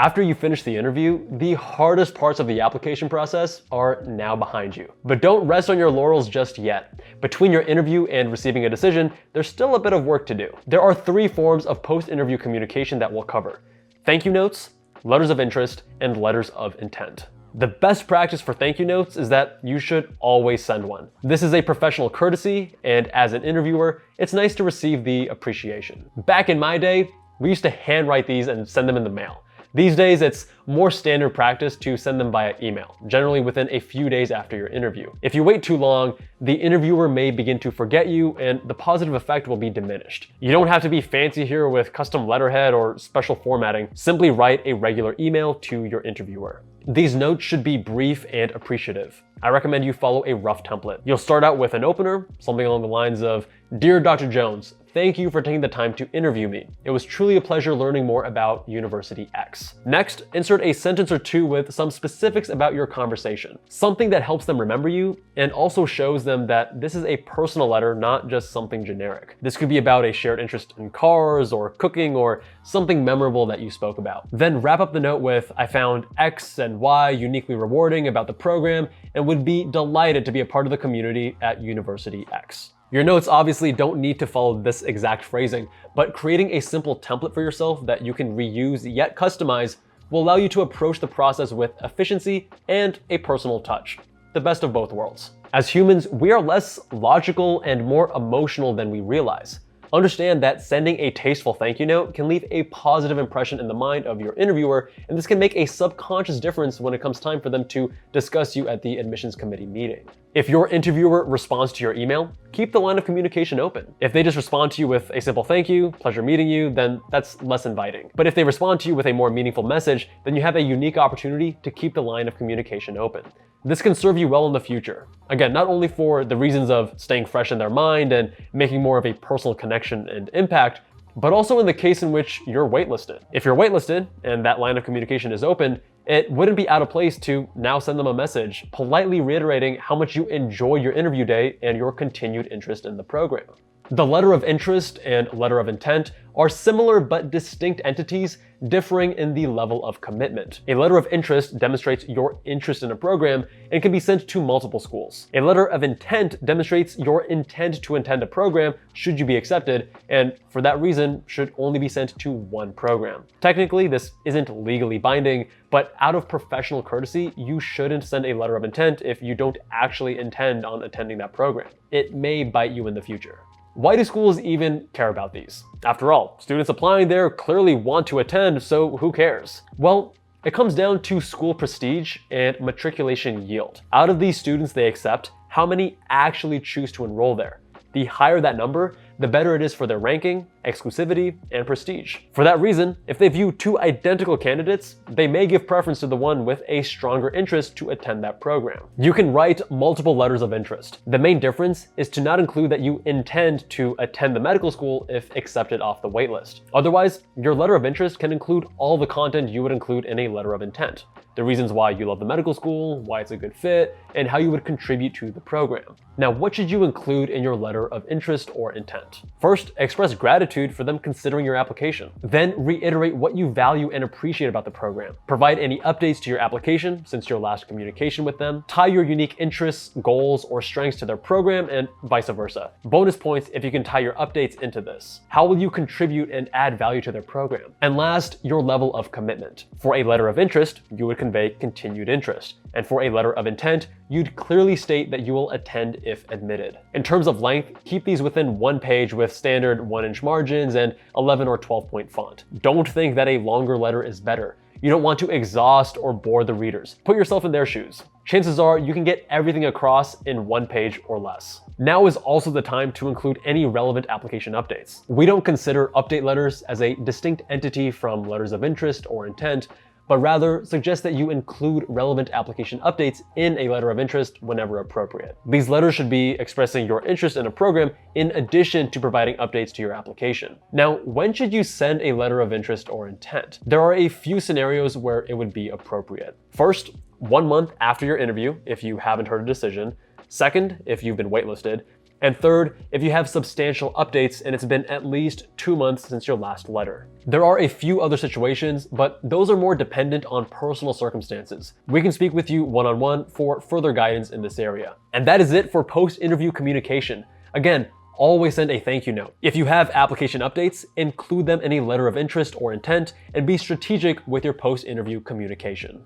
After you finish the interview, the hardest parts of the application process are now behind you. But don't rest on your laurels just yet. Between your interview and receiving a decision, there's still a bit of work to do. There are 3 forms of post-interview communication that we'll cover: thank you notes, letters of interest, and letters of intent. The best practice for thank you notes is that you should always send one. This is a professional courtesy, and as an interviewer, it's nice to receive the appreciation. Back in my day, we used to handwrite these and send them in the mail. These days, it's more standard practice to send them via email, generally within a few days after your interview. If you wait too long, the interviewer may begin to forget you and the positive effect will be diminished. You don't have to be fancy here with custom letterhead or special formatting. Simply write a regular email to your interviewer. These notes should be brief and appreciative. I recommend you follow a rough template. You'll start out with an opener, something along the lines of, "Dear Dr. Jones, thank you for taking the time to interview me. It was truly a pleasure learning more about University X." Next, insert a sentence or 2 with some specifics about your conversation. Something that helps them remember you and also shows them that this is a personal letter, not just something generic. This could be about a shared interest in cars or cooking or something memorable that you spoke about. Then wrap up the note with, "I found X and Y uniquely rewarding about the program and would be delighted to be a part of the community at University X." Your notes obviously don't need to follow this exact phrasing, but creating a simple template for yourself that you can reuse yet customize will allow you to approach the process with efficiency and a personal touch. The best of both worlds. As humans, we are less logical and more emotional than we realize. Understand that sending a tasteful thank you note can leave a positive impression in the mind of your interviewer, and this can make a subconscious difference when it comes time for them to discuss you at the admissions committee meeting. If your interviewer responds to your email, keep the line of communication open. If they just respond to you with a simple thank you, pleasure meeting you, then that's less inviting. But if they respond to you with a more meaningful message, then you have a unique opportunity to keep the line of communication open. This can serve you well in the future. Again, not only for the reasons of staying fresh in their mind and making more of a personal connection and impact, but also in the case in which you're waitlisted. If you're waitlisted and that line of communication is open, it wouldn't be out of place to now send them a message, politely reiterating how much you enjoy your interview day and your continued interest in the program. The letter of interest and letter of intent are similar but distinct entities, differing in the level of commitment. A letter of interest demonstrates your interest in a program and can be sent to multiple schools. A letter of intent demonstrates your intent to attend a program should you be accepted, and for that reason should only be sent to one program. Technically, this isn't legally binding, but out of professional courtesy, you shouldn't send a letter of intent if you don't actually intend on attending that program. It may bite you in the future. Why do schools even care about these? After all, students applying there clearly want to attend, so who cares? Well, it comes down to school prestige and matriculation yield. Out of these students they accept, how many actually choose to enroll there? The higher that number, the better it is for their ranking, exclusivity, and prestige. For that reason, if they view 2 identical candidates, they may give preference to the one with a stronger interest to attend that program. You can write multiple letters of interest. The main difference is to not include that you intend to attend the medical school if accepted off the waitlist. Otherwise, your letter of interest can include all the content you would include in a letter of intent. The reasons why you love the medical school, why it's a good fit, and how you would contribute to the program. Now, what should you include in your letter of interest or intent? First, express gratitude for them considering your application. Then reiterate what you value and appreciate about the program. Provide any updates to your application since your last communication with them. Tie your unique interests, goals, or strengths to their program and vice versa. Bonus points if you can tie your updates into this. How will you contribute and add value to their program? And last, your level of commitment. For a letter of interest, you would convey continued interest. And for a letter of intent, you'd clearly state that you will attend if admitted. In terms of length, keep these within 1 page with standard 1-inch margins and 11 or 12-point font. Don't think that a longer letter is better. You don't want to exhaust or bore the readers. Put yourself in their shoes. Chances are you can get everything across in 1 page or less. Now is also the time to include any relevant application updates. We don't consider update letters as a distinct entity from letters of interest or intent, but rather suggest that you include relevant application updates in a letter of interest whenever appropriate. These letters should be expressing your interest in a program in addition to providing updates to your application. Now, when should you send a letter of interest or intent? There are a few scenarios where it would be appropriate. First, 1 month after your interview, if you haven't heard a decision. Second, if you've been waitlisted. And third, if you have substantial updates and it's been at least 2 months since your last letter. There are a few other situations, but those are more dependent on personal circumstances. We can speak with you one-on-one for further guidance in this area. And that is it for post-interview communication. Again, always send a thank you note. If you have application updates, include them in a letter of interest or intent, and be strategic with your post-interview communication.